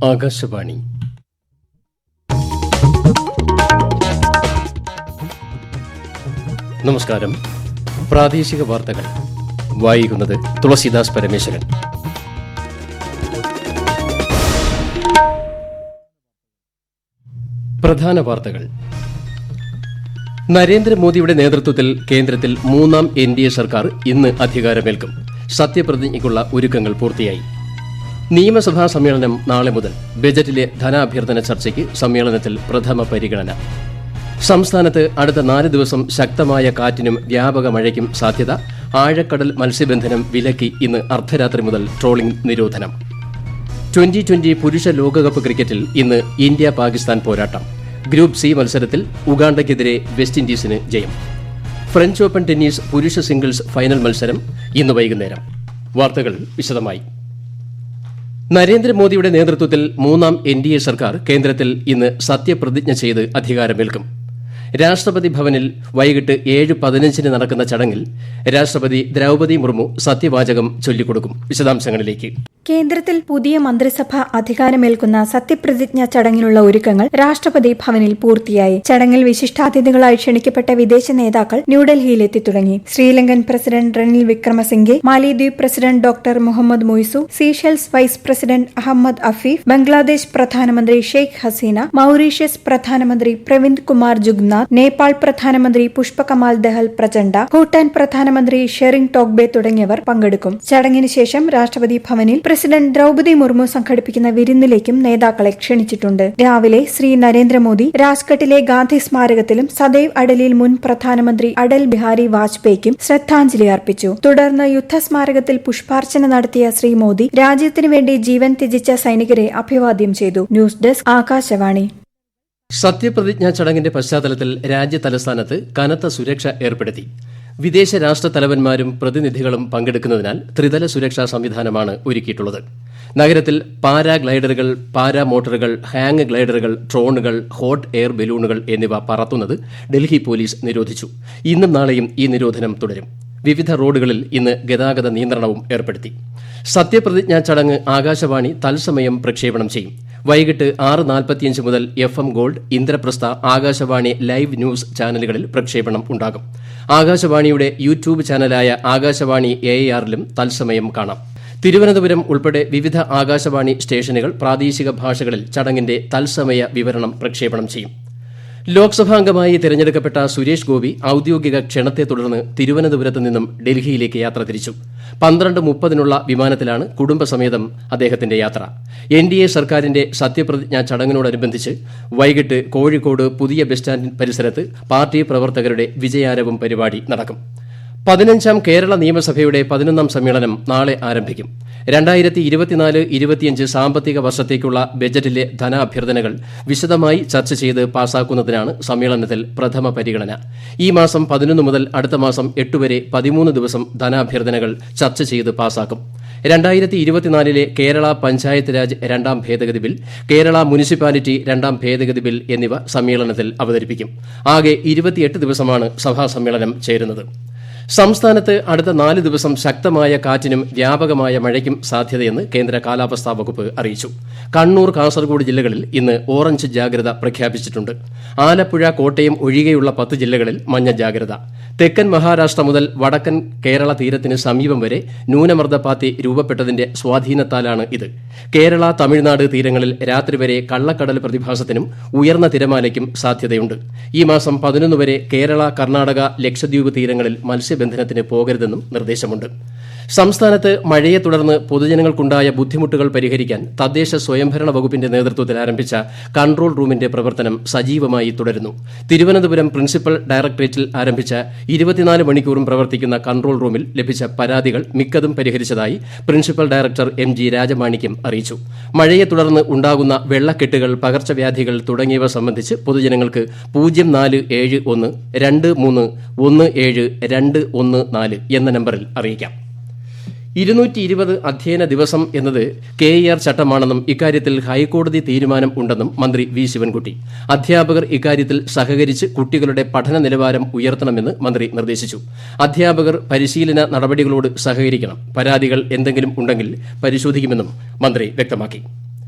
ആകാശവാണി. നമസ്കാരം. പ്രാദേശിക വാർത്തകൾ വായിക്കുന്നത് തുളസീദാസ് പരമേശ്വരൻ. പ്രധാന വാർത്തകൾ. നരേന്ദ്രമോദിയുടെ നേതൃത്വത്തിൽ കേന്ദ്രത്തിൽ മൂന്നാം NDA സർക്കാർ ഇന്ന് അധികാരമേൽക്കും. സത്യപ്രതിജ്ഞയ്ക്കുള്ള ഒരുക്കങ്ങൾ പൂർത്തിയായി. നിയമസഭാ സമ്മേളനം നാളെ മുതൽ. ബജറ്റിലെ ധനാഭ്യർത്ഥന ചർച്ചയ്ക്ക് സമ്മേളനത്തിൽ പ്രഥമ പരിഗണന. സംസ്ഥാനത്ത് അടുത്ത 4 ദിവസം ശക്തമായ കാറ്റിനും വ്യാപക മഴയ്ക്കും സാധ്യത. ആഴക്കടൽ മത്സ്യബന്ധനം വിലക്കി. ഇന്ന് അർദ്ധരാത്രി മുതൽ ട്രോളിംഗ് നിരോധനം. 2020 പുരുഷ ലോകകപ്പ് ക്രിക്കറ്റിൽ ഇന്ന് ഇന്ത്യ-പാകിസ്ഥാൻ പോരാട്ടം. ഗ്രൂപ്പ് സി മത്സരത്തിൽ ഉഗാണ്ടയ്ക്കെതിരെ വെസ്റ്റ് ഇൻഡീസിന് ജയം. ഫ്രഞ്ച് ഓപ്പൺ ടെന്നീസ് പുരുഷ സിംഗിൾസ് ഫൈനൽ മത്സരം ഇന്ന് വൈകുന്നേരം. വാർത്തകൾ വിശദമായി. നരേന്ദ്രമോദിയുടെ നേതൃത്വത്തിൽ മൂന്നാം NDA സർക്കാർ കേന്ദ്രത്തിൽ ഇന്ന് സത്യപ്രതിജ്ഞ ചെയ്ത് അധികാരമേൽക്കും. രാഷ്ട്രപതി ഭവനിൽ വൈകിട്ട് 7:15 നടക്കുന്ന ചടങ്ങിൽ രാഷ്ട്രപതി ദ്രൌപദി മുർമു സത്യവാചകം ചൊല്ലിക്കൊടുക്കും. വിശദാംശങ്ങളിലേക്ക്. കേന്ദ്രത്തിൽ പുതിയ മന്ത്രിസഭ അധികാരമേൽക്കുന്ന സത്യപ്രതിജ്ഞ ചടങ്ങിനുള്ള ഒരുക്കങ്ങൾ രാഷ്ട്രപതി ഭവനിൽ പൂർത്തിയായി. ചടങ്ങിൽ വിശിഷ്ടാതിഥികളായി ക്ഷണിക്കപ്പെട്ട വിദേശ നേതാക്കൾ ന്യൂഡൽഹിയിലെത്തി തുടങ്ങി. ശ്രീലങ്കൻ പ്രസിഡന്റ് റനിൽ വിക്രമസിംഗെ, മാലിദ്വീപ് president doctor Mohamed Muizzu, Seychelles vice president Ahmed Afif, Bangladesh പ്രധാനമന്ത്രി ഷെയ്ഖ് ഹസീന, മൌറീഷ്യസ് പ്രധാനമന്ത്രി പ്രവിന്ദ് കുമാർ ജുഗ്നാഥ്, നേപ്പാൾ പ്രധാനമന്ത്രി പുഷ്പകമാൽ ദഹൽ പ്രചണ്ഡ, ഭൂട്ടാൻ പ്രധാനമന്ത്രി ഷെറിംഗ് ടോഗ്ബെ തുടങ്ങിയവർ പങ്കെടുക്കും. ചടങ്ങിന് ശേഷം രാഷ്ട്രപതി ഭവനിൽ പ്രസിഡന്റ് ദ്രൌപദി മുർമു സംഘടിപ്പിക്കുന്ന വിരുന്നിലേക്കും നേതാക്കളെ ക്ഷണിച്ചിട്ടുണ്ട്. രാവിലെ ശ്രീ നരേന്ദ്രമോദി രാജ്ഘട്ടിലെ ഗാന്ധി സ്മാരകത്തിലും സദൈവ് അടലിൽ മുൻ പ്രധാനമന്ത്രി അടൽ ബിഹാരി വാജ്പേയിക്കും ശ്രദ്ധാഞ്ജലി അർപ്പിച്ചു. തുടർന്ന് യുദ്ധസ്മാരകത്തിൽ പുഷ്പാർച്ചന നടത്തിയ ശ്രീ മോദി രാജ്യത്തിനു വേണ്ടി ജീവൻ ത്യജിച്ച സൈനികരെ അഭിവാദ്യം ചെയ്തു. News desk, Akashvani. സത്യപ്രതിജ്ഞാ ചടങ്ങിന്റെ പശ്ചാത്തലത്തിൽ രാജ്യതലസ്ഥാനത്ത് കനത്ത സുരക്ഷ ഏർപ്പെടുത്തി. വിദേശ രാഷ്ട്രത്തലവന്മാരും പ്രതിനിധികളും പങ്കെടുക്കുന്നതിനാൽ ത്രിതല സുരക്ഷാ സംവിധാനമാണ് ഒരുക്കിയിട്ടുള്ളത്. നഗരത്തിൽ പാരാഗ്ലൈഡറുകൾ, പാരാമോട്ടറുകൾ, ഹാങ് ഗ്ലൈഡറുകൾ, ഡ്രോണുകൾ, ഹോട്ട് എയർ ബലൂണുകൾ എന്നിവ പറത്തുന്നത് ഡൽഹി പോലീസ് നിരോധിച്ചു. ഇന്നും നാളെയും ഈ നിരോധനം തുടരും. വിവിധ റോഡുകളിൽ ഇന്ന് ഗതാഗത നിയന്ത്രണവും ഏർപ്പെടുത്തി. സത്യപ്രതിജ്ഞാ ചടങ്ങ് ആകാശവാണി തത്സമയം പ്രക്ഷേപണം ചെയ്യും. വൈകിട്ട് 6:45 മുതൽ FM gold, Indraprastha, Akashvani live news ചാനലുകളിൽ പ്രക്ഷേപണം ഉണ്ടാകും. ആകാശവാണിയുടെ യൂട്യൂബ് ചാനലായ ആകാശവാണി AIRലും തത്സമയം കാണാം. തിരുവനന്തപുരം ഉൾപ്പെടെ വിവിധ ആകാശവാണി സ്റ്റേഷനുകൾ പ്രാദേശിക ഭാഷകളിൽ ചടങ്ങിന്റെ തത്സമയ വിവരണം പ്രക്ഷേപണം ചെയ്യും. ലോക്സഭാംഗമായി തിരഞ്ഞെടുക്കപ്പെട്ട സുരേഷ് ഗോപി ഔദ്യോഗിക ക്ഷണത്തെ തുടർന്ന് തിരുവനന്തപുരത്ത് നിന്നും ഡൽഹിയിലേക്ക് യാത്ര തിരിച്ചു. 12:30 വിമാനത്തിലാണ് കുടുംബസമേതം അദ്ദേഹത്തിന്റെ യാത്ര. NDA സർക്കാരിന്റെ സത്യപ്രതിജ്ഞാ ചടങ്ങിനോടനുബന്ധിച്ച് വൈകിട്ട് കോഴിക്കോട് പുതിയ ബസ് സ്റ്റാൻഡ് പരിസരത്ത് പാർട്ടി പ്രവർത്തകരുടെ വിജയാരവം പരിപാടി നടക്കും. 15ാം കേരള നിയമസഭയുടെ 11ാം സമ്മേളനം നാളെ ആരംഭിക്കും. 2024-25 സാമ്പത്തിക വർഷത്തേക്കുള്ള ബജറ്റിലെ ധനാഭ്യർത്ഥനകൾ വിശദമായി ചർച്ച ചെയ്ത് പാസാക്കുന്നതിനാണ് സമ്മേളനത്തിൽ പ്രഥമ പരിഗണന. ഈ മാസം 11 മുതൽ അടുത്ത മാസം 8 വരെ 13 ദിവസം ധനാഭ്യർത്ഥനകൾ ചർച്ച ചെയ്ത് പാസാക്കും. 2024 കേരള പഞ്ചായത്ത് രാജ് 2ാം ഭേദഗതി ബിൽ, കേരള മുനിസിപ്പാലിറ്റി 2ാം ഭേദഗതി ബിൽ എന്നിവ സമ്മേളനത്തിൽ അവതരിപ്പിക്കും. ആകെ 28 ദിവസമാണ് സഭാ സമ്മേളനം ചേരുന്നത്. സംസ്ഥാനത്ത് അടുത്ത 4 ദിവസം ശക്തമായ കാറ്റിനും വ്യാപകമായ മഴയ്ക്കും സാധ്യതയെന്ന് കേന്ദ്ര കാലാവസ്ഥാ വകുപ്പ് അറിയിച്ചു. കണ്ണൂർ, കാസർഗോഡ് ജില്ലകളിൽ ഇന്ന് ഓറഞ്ച് ജാഗ്രത പ്രഖ്യാപിച്ചിട്ടുണ്ട്. ആലപ്പുഴ, കോട്ടയം ഒഴികെയുള്ള 10 ജില്ലകളിൽ മഞ്ഞ ജാഗ്രത. തെക്കൻ മഹാരാഷ്ട്ര മുതൽ വടക്കൻ കേരള തീരത്തിന് സമീപം വരെ ന്യൂനമർദ്ദപാത്തി രൂപപ്പെട്ടതിന്റെ സ്വാധീനത്താലാണ് ഇത്. കേരള, തമിഴ്നാട് തീരങ്ങളിൽ രാത്രി വരെ കള്ളക്കടൽ പ്രതിഭാസത്തിനും ഉയർന്ന തിരമാലയ്ക്കും സാധ്യതയുണ്ട്. ഈ മാസം 11 വരെ കേരള, കർണാടക, ലക്ഷദ്വീപ് തീരങ്ങളിൽ മത്സ്യബന്ധനത്തിന് പോകരുതെന്നും നിർദ്ദേശമുണ്ട്. സംസ്ഥാനത്ത് മഴയെ തുടർന്ന് പൊതുജനങ്ങൾക്കുണ്ടായ ബുദ്ധിമുട്ടുകൾ പരിഹരിക്കാൻ തദ്ദേശ സ്വയംഭരണ വകുപ്പിന്റെ നേതൃത്വത്തിൽ ആരംഭിച്ച കൺട്രോൾ റൂമിന്റെ പ്രവർത്തനം സജീവമായി തുടരുന്നു. തിരുവനന്തപുരം പ്രിൻസിപ്പൽ ഡയറക്ടറേറ്റിൽ ആരംഭിച്ച 24 മണിക്കൂറും പ്രവർത്തിക്കുന്ന കൺട്രോൾ റൂമിൽ ലഭിച്ച പരാതികൾ മിക്കതും പരിഹരിച്ചതായി പ്രിൻസിപ്പൽ ഡയറക്ടർ MG രാജമാണിക്യം അറിയിച്ചു. മഴയെ തുടർന്ന് ഉണ്ടാകുന്ന വെള്ളക്കെട്ടുകൾ, പകർച്ചവ്യാധികൾ തുടങ്ങിയവ സംബന്ധിച്ച് പൊതുജനങ്ങൾക്ക് 0471 23 17 214 എന്ന നമ്പറിൽ അറിയിക്കാം. 220 അധ്യയന ദിവസം എന്നത് KER ചട്ടമാണെന്നും ഇക്കാര്യത്തിൽ ഹൈക്കോടതി തീരുമാനം ഉണ്ടെന്നും മന്ത്രി വി ശിവൻകുട്ടി. അധ്യാപകർ ഇക്കാര്യത്തിൽ സഹകരിച്ച് കുട്ടികളുടെ പഠന നിലവാരം ഉയർത്തണമെന്ന് മന്ത്രി നിർദ്ദേശിച്ചു. അധ്യാപകർ പരിശീലന നടപടികളോട് സഹകരിക്കണം. പരാതികൾ എന്തെങ്കിലും ഉണ്ടെങ്കിൽ പരിശോധിക്കുമെന്നും മന്ത്രി വ്യക്തമാക്കി.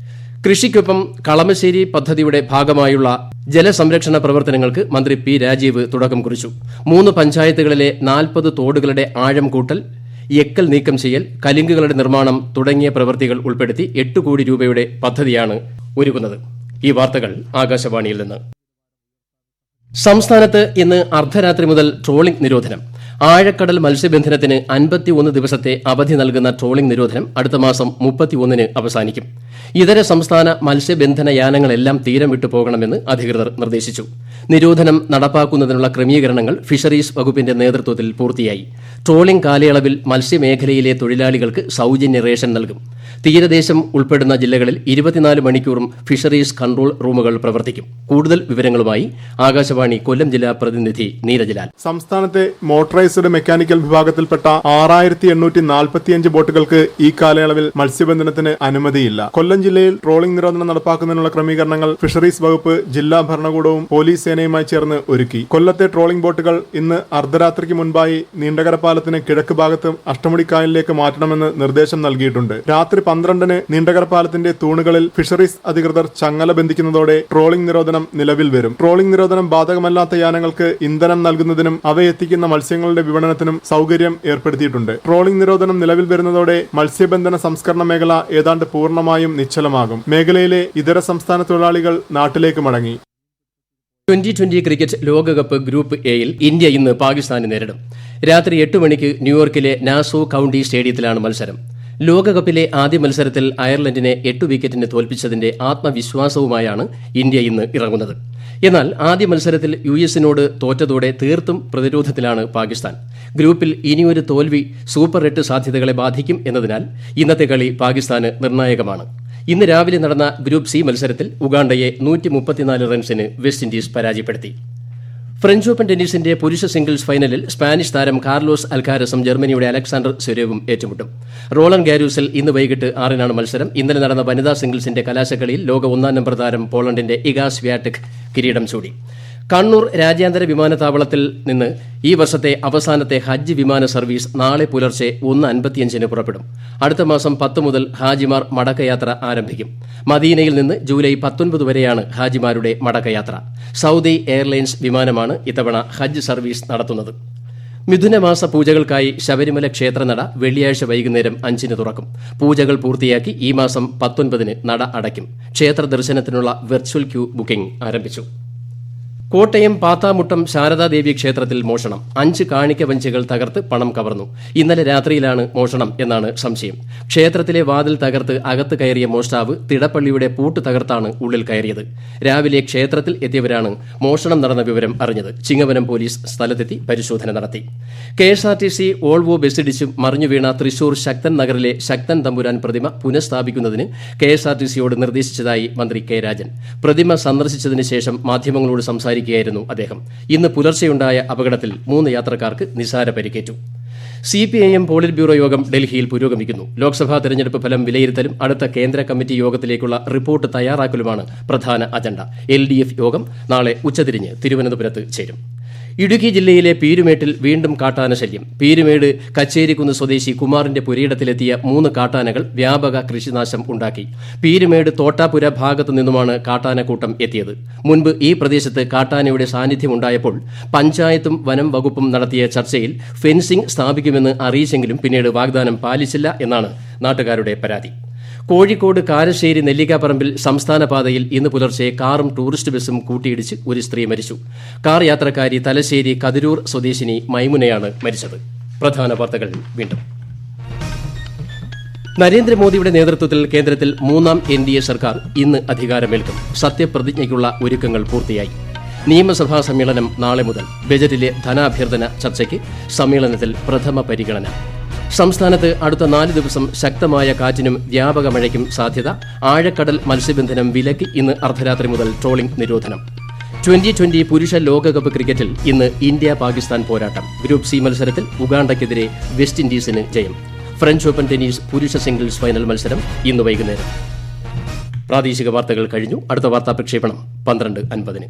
കൃഷിക്കൊപ്പം കളമശ്ശേരി പദ്ധതിയുടെ ഭാഗമായുള്ള ജലസംരക്ഷണ പ്രവർത്തനങ്ങൾക്ക് മന്ത്രി പി രാജീവ് തുടക്കം കുറിച്ചു. 3 പഞ്ചായത്തുകളിലെ 40 തോടുകളുടെ ആഴം കൂട്ടൽ, എക്കൽ നീക്കം ചെയ്യൽ, കലിങ്കുകളുടെ നിർമ്മാണം തുടങ്ങിയ പ്രവൃത്തികൾ ഉൾപ്പെടുത്തി 8 കോടി രൂപയുടെ പദ്ധതിയാണ് ഒരുക്കുന്നത്. ഈ വാർത്തകൾ ആകാശവാണിയിൽ നിന്ന്. സംസ്ഥാനത്ത് ഇന്ന് അർദ്ധരാത്രി മുതൽ ട്രോളിംഗ് നിരോധനം. ആഴക്കടൽ മത്സ്യബന്ധനത്തിന് 51 ദിവസത്തെ അവധി നൽകുന്ന ട്രോളിംഗ് നിരോധനം അടുത്ത മാസം 31-ന് അവസാനിക്കും. ഇതര സംസ്ഥാന മത്സ്യബന്ധന യാനങ്ങളെല്ലാം തീരം വിട്ടു പോകണമെന്ന് അധികൃതർ നിർദ്ദേശിച്ചു. നിരോധനം നടപ്പാക്കുന്നതിനുള്ള ക്രമീകരണങ്ങൾ ഫിഷറീസ് വകുപ്പിന്റെ നേതൃത്വത്തിൽ പൂർത്തിയായി. ട്രോളിംഗ് കാലയളവിൽ മത്സ്യമേഖലയിലെ തൊഴിലാളികൾക്ക് സൌജന്യ റേഷൻ നൽകും. തീരദേശം ഉൾപ്പെടുന്ന ജില്ലകളിൽ 24 മണിക്കൂറും ഫിഷറീസ് കൺട്രോൾ റൂമുകൾ പ്രവർത്തിക്കും. കൂടുതൽ വിവരങ്ങളുമായി ആകാശവാണി കൊല്ലം ജില്ലാ പ്രതിനിധി നീരജ്ലാൽ. സംസ്ഥാനത്തെ മോട്ടറൈസ്ഡ് മെക്കാനിക്കൽ വിഭാഗത്തിൽപ്പെട്ട 6845 ബോട്ടുകൾക്ക് ഈ കാലയളവിൽ മത്സ്യബന്ധനത്തിന് അനുമതിയില്ല. കൊല്ലം ജില്ലയിൽ ട്രോളിംഗ് നിരോധനം നടപ്പാക്കുന്നതിനുള്ള ക്രമീകരണങ്ങൾ ഫിഷറീസ് വകുപ്പ്, ജില്ലാ ഭരണകൂടവും പോലീസ് സേനയുമായി ചേർന്ന് ഒരുക്കി. കൊല്ലത്തെ ട്രോളിംഗ് ബോട്ടുകൾ ഇന്ന് അർദ്ധരാത്രിക്ക് മുൻപായി നീണ്ടകര പാലത്തിന് കിഴക്ക് ഭാഗത്ത് അഷ്ടമുടിക്കായലിലേക്ക് മാറ്റണമെന്ന് നിർദ്ദേശം നൽകിയിട്ടുണ്ട്. രാത്രി 12-ന് നീണ്ടകര പാലത്തിന്റെ തൂണുകളിൽ ഫിഷറീസ് അധികൃതർ ചങ്ങല ബന്ധിക്കുന്നതോടെ ട്രോളിംഗ് നിരോധനം നിലവിൽ വരും. ട്രോളിംഗ് നിരോധനം ബാധകമല്ലാത്ത യാനങ്ങൾക്ക് ഇന്ധനം നൽകുന്നതിനും അവയെത്തിക്കുന്ന മത്സ്യങ്ങളുടെ വിപണനത്തിനും സൌകര്യം ഏർപ്പെടുത്തിയിട്ടുണ്ട്. ട്രോളിംഗ് നിരോധനം നിലവിൽ വരുന്നതോടെ മത്സ്യബന്ധന സംസ്കരണ മേഖല ഏതാണ്ട് പൂർണ്ണമായും നിശ്ചലമാകും. മേഖലയിലെ ഇതര സംസ്ഥാന തൊഴിലാളികൾ നാട്ടിലേക്ക് മടങ്ങി. 2020 ക്രിക്കറ്റ് ലോകകപ്പ് ഗ്രൂപ്പ് എയിൽ ഇന്ത്യ ഇന്ന് പാകിസ്ഥാനെ നേരിടും. രാത്രി 8 മണിക്ക് ന്യൂയോർക്കിലെ നാസോ കൌണ്ടി സ്റ്റേഡിയത്തിലാണ് മത്സരം. ലോകകപ്പിലെ ആദ്യ മത്സരത്തിൽ അയർലൻഡിനെ 8 വിക്കറ്റിന് തോൽപ്പിച്ചതിന്റെ ആത്മവിശ്വാസവുമായാണ് ഇന്ത്യ ഇന്ന് ഇറങ്ങുന്നത്. എന്നാൽ ആദ്യ മത്സരത്തിൽ US-നോട് തോറ്റതോടെ തീർത്തും പ്രതിരോധത്തിലാണ് പാകിസ്ഥാൻ. ഗ്രൂപ്പിൽ ഇനിയൊരു തോൽവി സൂപ്പർ 8 സാധ്യതകളെ ബാധിക്കും എന്നതിനാൽ ഇന്നത്തെ കളി പാകിസ്ഥാന് നിർണായകമാണ്. ഇന്ന് രാവിലെ നടന്ന ഗ്രൂപ്പ് സി മത്സരത്തിൽ ഉഗാണ്ടയെ 134 റൺസിന് വെസ്റ്റ് ഇൻഡീസ് പരാജയപ്പെടുത്തി. ഫ്രഞ്ച് ഓപ്പൺ ടെന്നീസിന്റെ പുരുഷ സിംഗിൾസ് ഫൈനലിൽ സ്പാനിഷ് താരം കാർലോസ് അൽക്കാരസും ജർമ്മനിയുടെ അലക്സാണ്ടർ സ്വരേവും ഏറ്റുമുട്ടും. റോളൻ ഗാരൂസിൽ ഇന്ന് വൈകിട്ട് 6-നാണ് മത്സരം. ഇന്നലെ നടന്ന വനിതാ സിംഗിൾസിന്റെ കലാശക്കളിയിൽ ലോക 1-ാം നമ്പർ താരം പോളണ്ടിന്റെ ഇഗ സ്വിയാടെക് കിരീടം ചൂടി. കണ്ണൂർ രാജ്യാന്തര വിമാനത്താവളത്തിൽ നിന്ന് ഈ വർഷത്തെ അവസാനത്തെ ഹജ്ജ് വിമാന സർവീസ് നാളെ പുലർച്ചെ 1:55-ന് പുറപ്പെടും. അടുത്ത മാസം 10 മുതൽ ഹാജിമാർ മടക്കയാത്ര ആരംഭിക്കും. മദീനയിൽ നിന്ന് ജൂലൈ 19 വരെയാണ് ഹാജിമാരുടെ മടക്കയാത്ര. സൌദി എയർലൈൻസ് വിമാനമാണ് ഇത്തവണ ഹജ്ജ് സർവീസ് നടത്തുന്നത്. മിഥുനമാസ പൂജകൾക്കായി ശബരിമല ക്ഷേത്രനട വെള്ളിയാഴ്ച വൈകുന്നേരം 5-ന് തുറക്കും. പൂജകൾ പൂർത്തിയാക്കി ഈ മാസം 19-ന് നട അടയ്ക്കും. ക്ഷേത്ര ദർശനത്തിനുള്ള വെർച്വൽ ക്യൂ ബുക്കിംഗ് ആരംഭിച്ചു. കോട്ടയം പാത്താമുട്ടം ശാരദാദേവി ക്ഷേത്രത്തിൽ മോഷണം. 5 കാണിക്ക വഞ്ചികൾ തകർത്ത് പണം കവർന്നു. ഇന്നലെ രാത്രിയിലാണ് മോഷണം എന്നാണ് സംശയം. ക്ഷേത്രത്തിലെ വാതിൽ തകർത്ത് അകത്ത് കയറിയ മോഷ്ടാവ് തിടപ്പള്ളിയുടെ പൂട്ട് തകർത്താണ് ഉള്ളിൽ കയറിയത്. രാവിലെ ക്ഷേത്രത്തിൽ എത്തിയവരാണ് മോഷണം നടന്ന വിവരം അറിഞ്ഞത്. ചിങ്ങവനം പോലീസ് സ്ഥലത്തെത്തി പരിശോധന നടത്തി. KSRTC വോൾവോ ബസ്സിടിച്ച് മറിഞ്ഞു വീണ തൃശൂർ ശക്തൻ നഗറിലെ ശക്തൻ തമ്പുരാൻ പ്രതിമ പുനഃസ്ഥാപിക്കുന്നതിന് KSRTCയോട് നിർദ്ദേശിച്ചതായി മന്ത്രി കെ രാജൻ. പ്രതിമ സന്ദർശിച്ചതിന് ശേഷം മാധ്യമങ്ങളോട് സംസാരിക്കുകയായിരുന്നു അദ്ദേഹം. ഇന്ന് പുലർച്ചെയുണ്ടായ അപകടത്തിൽ 3 യാത്രക്കാർക്ക് നിസാര പരിക്കേറ്റു. CPIM പോളിറ്റ് ബ്യൂറോ യോഗം ഡൽഹിയിൽ പുരോഗമിക്കുന്നു. ലോക്സഭാ തെരഞ്ഞെടുപ്പ് ഫലം വിലയിരുത്തലും അടുത്ത കേന്ദ്ര കമ്മിറ്റി യോഗത്തിലേക്കുള്ള റിപ്പോർട്ട് തയ്യാറാക്കലുമാണ് പ്രധാന അജണ്ട. LDF യോഗം നാളെ ഉച്ചതിരിഞ്ഞ് തിരുവനന്തപുരത്ത് ചേരും. ഇടുക്കി ജില്ലയിലെ പീരുമേട്ടിൽ വീണ്ടും കാട്ടാന ശല്യം. പീരുമേട് കച്ചേരിക്കുന്ന് സ്വദേശി കുമാറിന്റെ പുരയിടത്തിലെത്തിയ 3 കാട്ടാനകൾ വ്യാപക കൃഷിനാശം ഉണ്ടാക്കി. പീരുമേട് തോട്ടാപുര ഭാഗത്തു നിന്നുമാണ് കാട്ടാനക്കൂട്ടം എത്തിയത്. മുൻപ് ഈ പ്രദേശത്ത് കാട്ടാനയുടെ സാന്നിധ്യമുണ്ടായപ്പോൾ പഞ്ചായത്തും വനം വകുപ്പും നടത്തിയ ചർച്ചയിൽ ഫെൻസിംഗ് സ്ഥാപിക്കുമെന്ന് അറിയിച്ചെങ്കിലും പിന്നീട് വാഗ്ദാനം പാലിച്ചില്ല എന്നാണ് നാട്ടുകാരുടെ പരാതി. കോഴിക്കോട് കാരശ്ശേരി നെല്ലിക്കാപ്പറമ്പിൽ സംസ്ഥാന പാതയിൽ ഇന്ന് പുലർച്ചെ കാറും ടൂറിസ്റ്റ് ബസും കൂട്ടിയിടിച്ച് ഒരു സ്ത്രീ മരിച്ചു. കാർ യാത്രക്കാരി തലശ്ശേരി കതിരൂർ സ്വദേശിനി മൈമുനയാണ് മരിച്ചത്. പ്രധാന വാർത്തകൾ വീണ്ടും. നരേന്ദ്രമോദിയുടെ നേതൃത്വത്തിൽ കേന്ദ്രത്തിൽ 3ാം NDA സർക്കാർ ഇന്ന് അധികാരമേൽക്കും. സത്യപ്രതിജ്ഞയ്ക്കുള്ള ഒരുക്കങ്ങൾ പൂർത്തിയായി. നിയമസഭാ സമ്മേളനം നാളെ മുതൽ. ബജറ്റിലെ ധനാഭ്യർത്ഥന ചർച്ചയ്ക്ക് സമ്മേളനത്തിൽ പ്രഥമ പരിഗണന. സംസ്ഥാനത്ത് അടുത്ത 4 ദിവസം ശക്തമായ കാറ്റിനും വ്യാപക മഴയ്ക്കും സാധ്യത. ആഴക്കടൽ മത്സ്യബന്ധനം വിലക്കി. ഇന്ന് അർദ്ധരാത്രി മുതൽ ട്രോളിംഗ് നിരോധനം. 2020 പുരുഷ ലോകകപ്പ് ക്രിക്കറ്റിൽ ഇന്ന് ഇന്ത്യ പാകിസ്ഥാൻ പോരാട്ടം. ഗ്രൂപ്പ് സി മത്സരത്തിൽ ഉഗാണ്ടയ്ക്കെതിരെ വെസ്റ്റ് ഇൻഡീസിന് ജയം. ഫ്രഞ്ച് ഓപ്പൺ ടെന്നീസ് പുരുഷ സിംഗിൾസ് ഫൈനൽ മത്സരം ഇന്ന് വൈകുന്നേരം. പ്രാദേശിക വാർത്തകൾ കഴിഞ്ഞു. അടുത്ത വാർത്താ പ്രക്ഷേപണം 12:50-ന്.